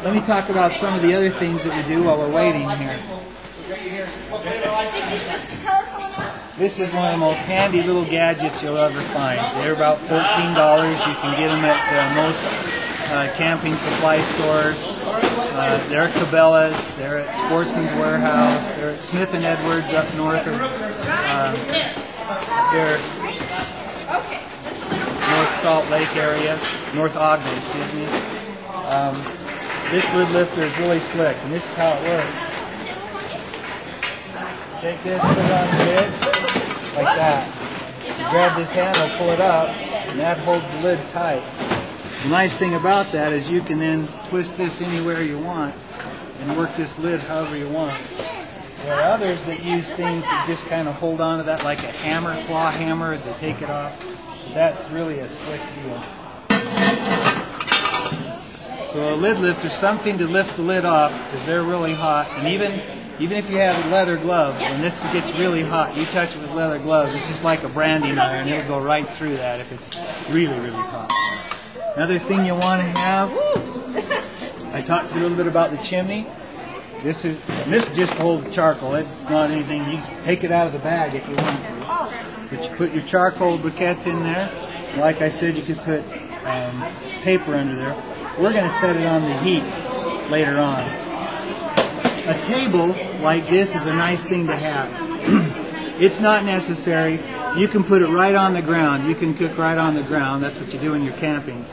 Let me talk about some of the other things that we do while we're waiting here. This is one of the most handy little gadgets you'll ever find. They're about $14. You can get them at most camping supply stores. They're at Cabela's, they're at Sportsman's Warehouse, they're at Smith & Edwards up north of North Salt Lake area, North Ogden, excuse me. This lid lifter is really slick, and this is how it works. Take this, put it on the lid, like that. You grab this handle, pull it up, and that holds the lid tight. The nice thing about that is you can then twist this anywhere you want and work this lid however you want. There are others that use things that just kind of hold on to that, like a hammer, claw hammer, to take it off. That's really a slick deal. So a lid lifter is something to lift the lid off because they're really hot. And even if you have leather gloves, when this gets really hot, you touch it with leather gloves, it's just like a branding iron. It'll go right through that if it's really, really hot. Another thing you want to have, I talked to you a little bit about the chimney. This is just to hold charcoal. It's not anything. You can take it out of the bag if you want to. But you put your charcoal briquettes in there. Like I said, you could put paper under there. We're going to set it on the heat later on. A table like this is a nice thing to have. It's not necessary. You can put it right on the ground. You can cook right on the ground. That's what you do when you're camping.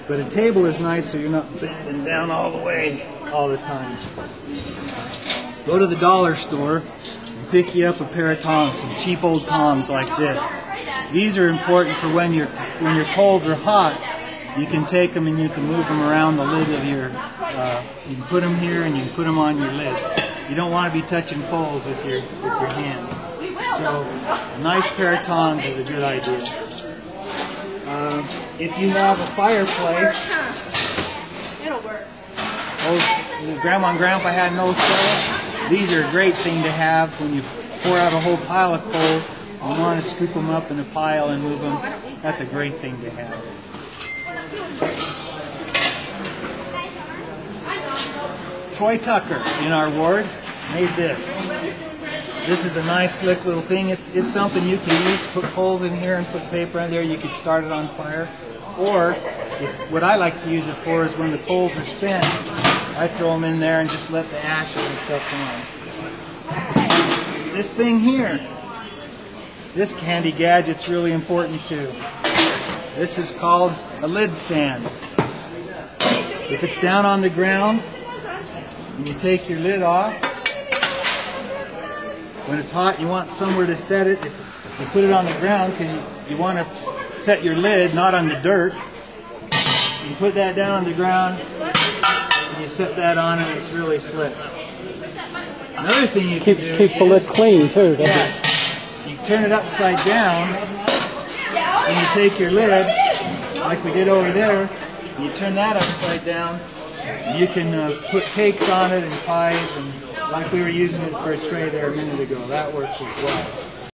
But a table is nice so you're not bending down all the way all the time. Go to the dollar store and pick you up a pair of tongs, some cheap old tongs like this. These are important for when your coals are hot. You can take them and you can move them around the lid of your, you can put them here and you can put them on your lid. You don't want to be touching coals with your hands. So a nice pair of tongs is a good idea. If you have a fireplace, Grandma and Grandpa had no stove. These are a great thing to have when you pour out a whole pile of coals. You want to scoop them up in a pile and move them. That's a great thing to have. Troy Tucker in our ward made this. This is a nice slick little thing. It's something you can use to put coals in here and put paper in there. You could start it on fire. Or what I like to use it for is when the coals are spent, I throw them in there and just let the ashes and stuff on. This thing here, this handy gadget's really important too. This is called a lid stand. If it's down on the ground and you take your lid off, when it's hot you want somewhere to set it. If you put it on the ground because you want to set your lid not on the dirt, you put that down on the ground and you set that on and it's really slick. Another thing you can do keeps the lid clean too, doesn't it? You turn it upside down and you take your lid like we did over there and you turn that upside down. You can put cakes on it and pies, and like we were using it for a tray there a minute ago. That works as well.